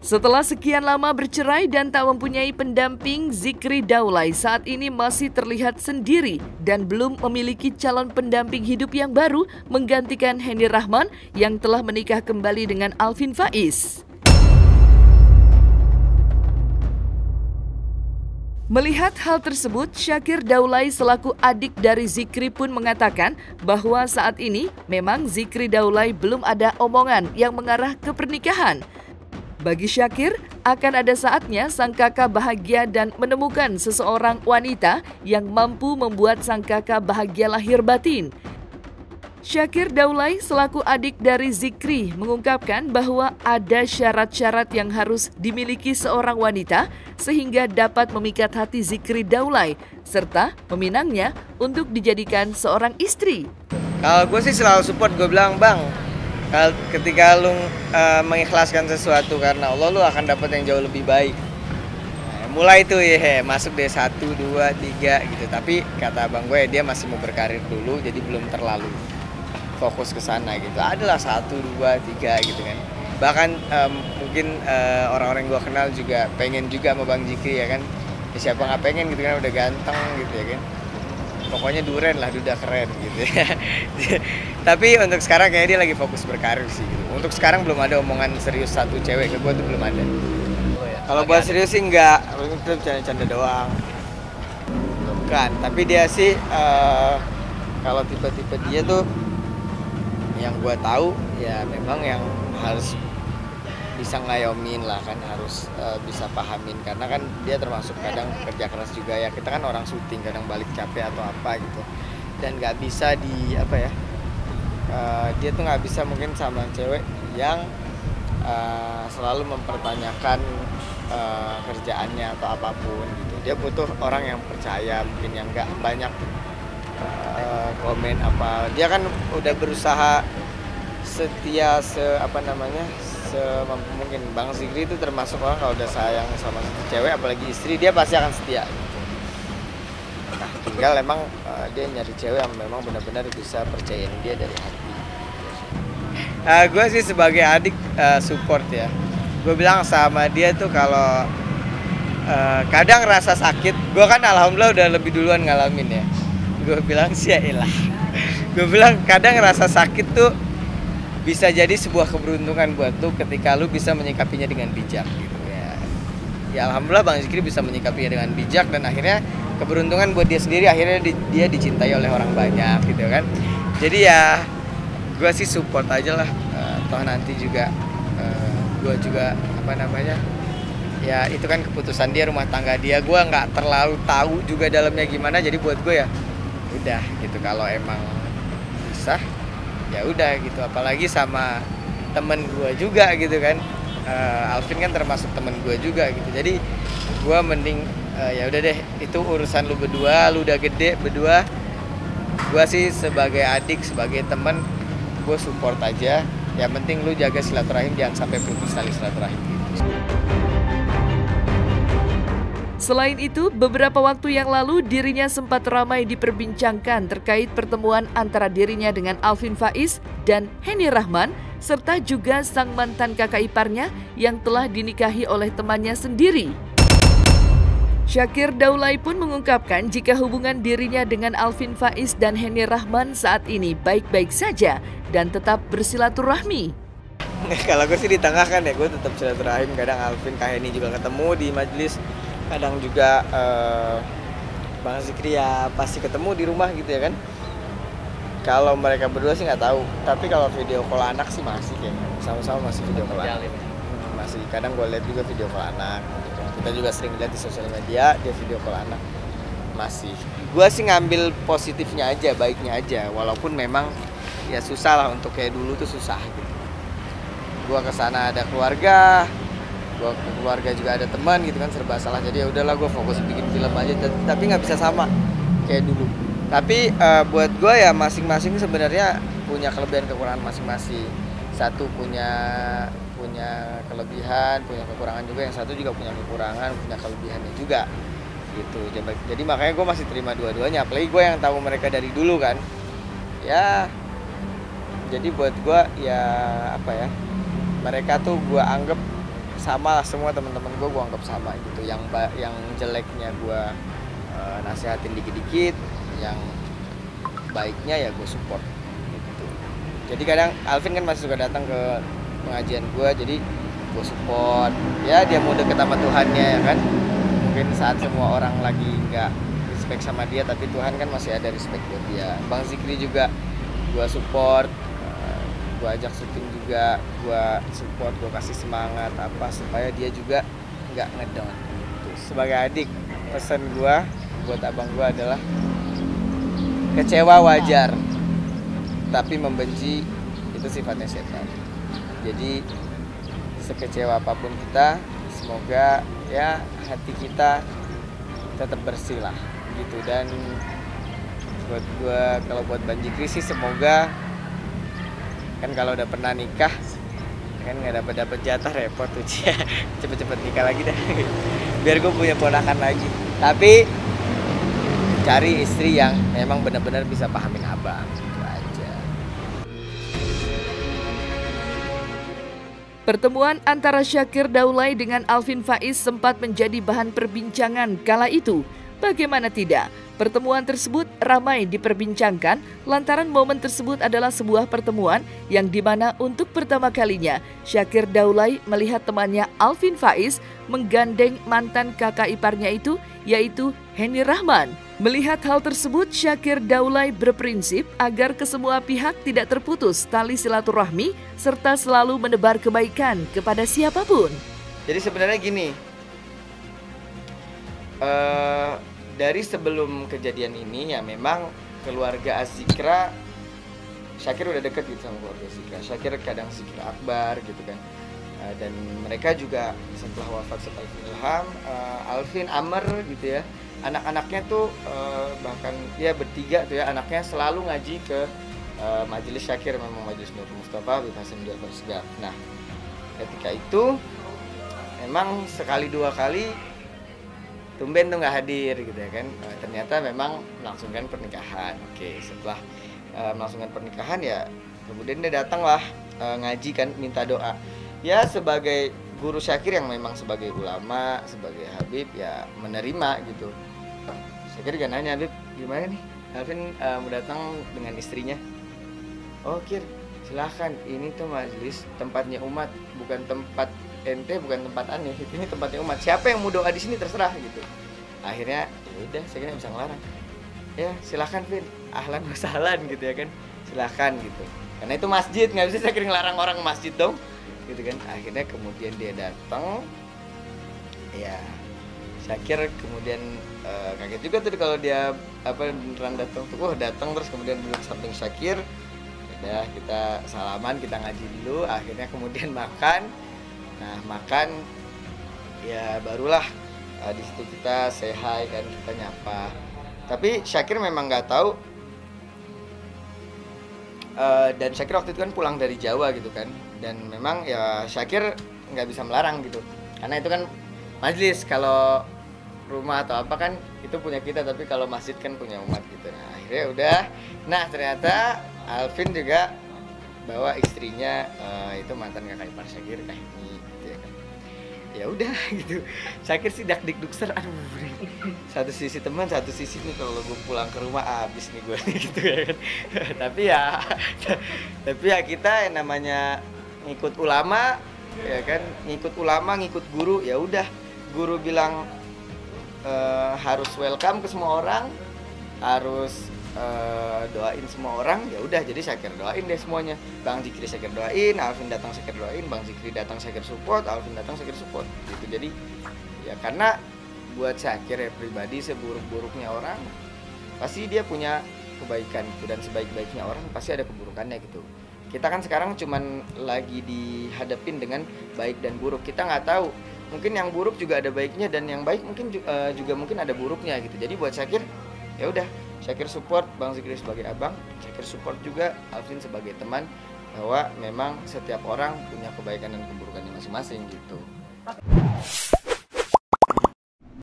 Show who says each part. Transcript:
Speaker 1: Setelah sekian lama bercerai dan tak mempunyai pendamping, Zikri Daulay saat ini masih terlihat sendiri dan belum memiliki calon pendamping hidup yang baru menggantikan Henny Rahman yang telah menikah kembali dengan Alvin Faiz. Melihat hal tersebut, Syakir Daulay selaku adik dari Zikri pun mengatakan bahwa saat ini memang Zikri Daulay belum ada omongan yang mengarah ke pernikahan. Bagi Syakir, akan ada saatnya sang kakak bahagia dan menemukan seseorang wanita yang mampu membuat sang kakak bahagia lahir batin. Syakir Daulay selaku adik dari Zikri mengungkapkan bahwa ada syarat-syarat yang harus dimiliki seorang wanita sehingga dapat memikat hati Zikri Daulay serta meminangnya untuk dijadikan seorang istri.
Speaker 2: Kalau gue sih selalu support, gue bilang bang, ketika lu mengikhlaskan sesuatu karena Allah, lu akan dapat yang jauh lebih baik. Mulai tuh ya masuk deh 1, 2, 3 gitu. Tapi kata abang gue dia masih mau berkarir dulu, jadi belum terlalu fokus ke sana gitu. Adalah 1, 2, 3 gitu kan. Bahkan mungkin orang-orang yang gue kenal juga pengen juga sama Bang Zikri ya kan. Ya, siapa nggak pengen gitu kan, udah ganteng gitu ya kan. Pokoknya duren lah, udah keren gitu ya. Tapi untuk sekarang kayaknya dia lagi fokus berkarir sih gitu. Untuk sekarang belum ada omongan serius satu cewek ke gue tuh belum ada. Kalau buat serius sih enggak, itu canda-canda doang. Bukan, tapi dia sih kalau tipe-tipe dia tuh yang gue tahu ya memang yang harus bisa ngayomin lah kan, harus bisa pahamin karena kan dia termasuk kadang kerja keras juga ya, kita kan orang syuting kadang balik capek atau apa gitu dan nggak bisa di apa ya, dia tuh nggak bisa mungkin sama cewek yang selalu mempertanyakan kerjaannya atau apapun gitu. Dia butuh orang yang percaya, mungkin yang nggak banyak komen apa. Dia kan udah berusaha setia semampu mungkin. Bang Zikri itu termasuk orang kalau udah sayang sama cewek apalagi istri dia pasti akan setia. Nah tinggal emang dia nyari cewek yang memang benar-benar bisa percayain dia dari hati. Gue sih sebagai adik support ya. Gue bilang sama dia tuh kalau kadang rasa sakit, gue kan alhamdulillah udah lebih duluan ngalamin ya. Gue bilang sih ya ilah. Gue bilang kadang rasa sakit tuh bisa jadi sebuah keberuntungan buat lu ketika lu bisa menyikapinya dengan bijak gitu ya. Ya alhamdulillah Bang Zikri bisa menyikapinya dengan bijak dan akhirnya keberuntungan buat dia sendiri, akhirnya dia dicintai oleh orang banyak gitu kan. Jadi ya gue sih support aja lah. Toh nanti juga gue juga ya itu kan keputusan dia, rumah tangga dia, gue nggak terlalu tahu juga dalamnya gimana, jadi buat gue ya udah gitu, kalau emang bisa ya udah gitu, apalagi sama temen gue juga gitu kan. Alvin kan termasuk temen gue juga gitu, jadi gue mending ya udah deh, itu urusan lu berdua, lu udah gede berdua. Gue sih sebagai adik, sebagai temen, gue support aja. Yang penting lu jaga silaturahim, jangan sampai putus tali silaturahim gitu.
Speaker 1: Selain itu, beberapa waktu yang lalu dirinya sempat ramai diperbincangkan terkait pertemuan antara dirinya dengan Alvin Faiz dan Henny Rahman, serta juga sang mantan kakak iparnya yang telah dinikahi oleh temannya sendiri. Syakir Daulay pun mengungkapkan jika hubungan dirinya dengan Alvin Faiz dan Henny Rahman saat ini baik-baik saja dan tetap bersilaturahmi.
Speaker 2: Kalau gue sih di tengah kan ya, gue tetap silaturahim. Kadang Alvin, Kak Henny juga ketemu di majelis, kadang juga Bang Zikri ya pasti ketemu di rumah gitu ya kan. Kalau mereka berdua sih nggak tahu, tapi kalau video call anak sih masih kayaknya, sama-sama masih video call anak. Masih kadang gue lihat juga video call anak gitu. Kita juga sering lihat di sosial media dia video call anak. Masih gue sih ngambil positifnya aja, baiknya aja, walaupun memang ya susah lah, untuk kayak dulu tuh susah gitu. Gue kesana ada keluarga, gue ke keluarga juga ada teman gitu kan, serba salah. Jadi ya udahlah, gue fokus bikin film aja, tapi nggak bisa sama kayak dulu. Tapi buat gue ya masing-masing sebenarnya punya kelebihan kekurangan masing-masing. Satu punya kelebihan, punya kekurangan juga, yang satu juga punya kekurangan, punya kelebihannya juga gitu. Jadi makanya gue masih terima dua-duanya, apalagi gue yang tahu mereka dari dulu kan ya. Jadi buat gue ya apa ya, mereka tuh gue anggap sama lah, semua teman-teman gue anggap sama gitu. Yang jeleknya gue nasihatin dikit-dikit, yang baiknya ya gue support gitu. Jadi kadang Alvin kan masih suka datang ke pengajian gue, jadi gue support. Ya dia mau deket sama Tuhannya ya kan. Mungkin saat semua orang lagi nggak respect sama dia, tapi Tuhan kan masih ada respect buat dia. Bang Zikri juga gue support, gue ajak syuting juga, gue support, gue kasih semangat apa supaya dia juga nggak ngedown gitu. Sebagai adik, pesan gue buat abang gue adalah kecewa wajar, tapi membenci itu sifatnya setan. Jadi sekecewa apapun kita, semoga ya hati kita tetap bersih lah gitu. Dan buat gue, kalau buat Bang Zikri sih semoga kan kalau udah pernah nikah kan nggak dapat jatah, repot tuh cia. Cepet-cepet nikah lagi dah biar gue punya ponakan lagi. Tapi cari istri yang memang benar-benar bisa pahamin abang, itu aja.
Speaker 1: Pertemuan antara Syakir Daulay dengan Alvin Faiz sempat menjadi bahan perbincangan kala itu. Bagaimana tidak, pertemuan tersebut ramai diperbincangkan lantaran momen tersebut adalah sebuah pertemuan yang dimana untuk pertama kalinya Syakir Daulay melihat temannya Alvin Faiz menggandeng mantan kakak iparnya itu, yaitu Henny Rahman. Melihat hal tersebut, Syakir Daulay berprinsip agar kesemua pihak tidak terputus tali silaturahmi serta selalu menebar kebaikan kepada siapapun.
Speaker 2: Jadi sebenarnya gini, dari sebelum kejadian ini ya memang keluarga Azikra, Syakir udah deket gitu sama keluarga Azikra. Syakir kadang zikir akbar gitu kan. Dan mereka juga setelah wafat Alvin Ilham, Alvin, Amr gitu ya, anak-anaknya tuh bahkan ya bertiga tuh ya, anaknya selalu ngaji ke majelis Syakir, memang majelis Nur Mustafa Habib Hasan Ja'far Segaf. Nah ketika itu memang sekali dua kali tumben tuh nggak hadir gitu ya kan. Ternyata memang melangsungkan pernikahan. Oke, setelah melangsungkan pernikahan ya kemudian dia datang lah ngaji kan, minta doa. Ya sebagai guru Syakir yang memang sebagai ulama, sebagai Habib ya menerima gitu. Syakir juga nanya, Habib gimana nih Alvin mau datang dengan istrinya? Oh Kir, silahkan, ini tuh majelis tempatnya umat, bukan tempat ente, bukan tempat aneh, ini tempatnya umat. Siapa yang mau doa di sini terserah gitu. Akhirnya ya udah, saya kira bisa ngelarang. Ya silahkan Vin, ahlan wa sahlan gitu ya kan, silahkan gitu. Karena itu masjid, nggak bisa saya kira ngelarang orang masjid dong, gitu kan. Akhirnya kemudian dia datang, ya Syakir kemudian kaget juga tuh kalau dia beneran datang tuh. Datang terus kemudian duduk samping Syakir. Ya kita salaman, kita ngaji dulu. Akhirnya kemudian makan. Nah makan ya barulah di situ kita say hi kan, kita nyapa. Tapi Syakir memang nggak tahu, dan Syakir waktu itu kan pulang dari Jawa gitu kan, dan memang ya Syakir nggak bisa melarang gitu, karena itu kan majelis. Kalau rumah atau apa kan itu punya kita, tapi kalau masjid kan punya umat gitu. Nah akhirnya udah. Nah ternyata Alvin juga bawa istrinya, itu mantan kakak ipar Syakir, Kahmi gitu ya kan. Ya udah gitu. Syakir sih dak-dik-dukser, aduh satu sisi teman, satu sisi nih kalau gue pulang ke rumah abis nih gue gitu ya kan. tapi ya kita yang namanya ngikut ulama ya kan, ngikut ulama, ngikut guru, ya udah. Guru bilang harus welcome ke semua orang, harus doain semua orang, ya udah. Jadi Syakir doain deh semuanya. Bang Zikri Syakir doain, Alvin datang Syakir doain, Bang Zikri datang Syakir support, Alvin datang Syakir support gitu. Jadi ya karena buat Syakir ya pribadi, seburuk-buruknya orang pasti dia punya kebaikan gitu, dan sebaik-baiknya orang pasti ada keburukannya gitu. Kita kan sekarang cuman lagi dihadapin dengan baik dan buruk. Kita nggak tahu, mungkin yang buruk juga ada baiknya, dan yang baik mungkin juga mungkin ada buruknya gitu. Jadi buat Syakir ya udah, Syakir support Bang Zikri sebagai abang, Syakir support juga Alvin sebagai teman, bahwa memang setiap orang punya kebaikan dan keburukannya masing-masing gitu.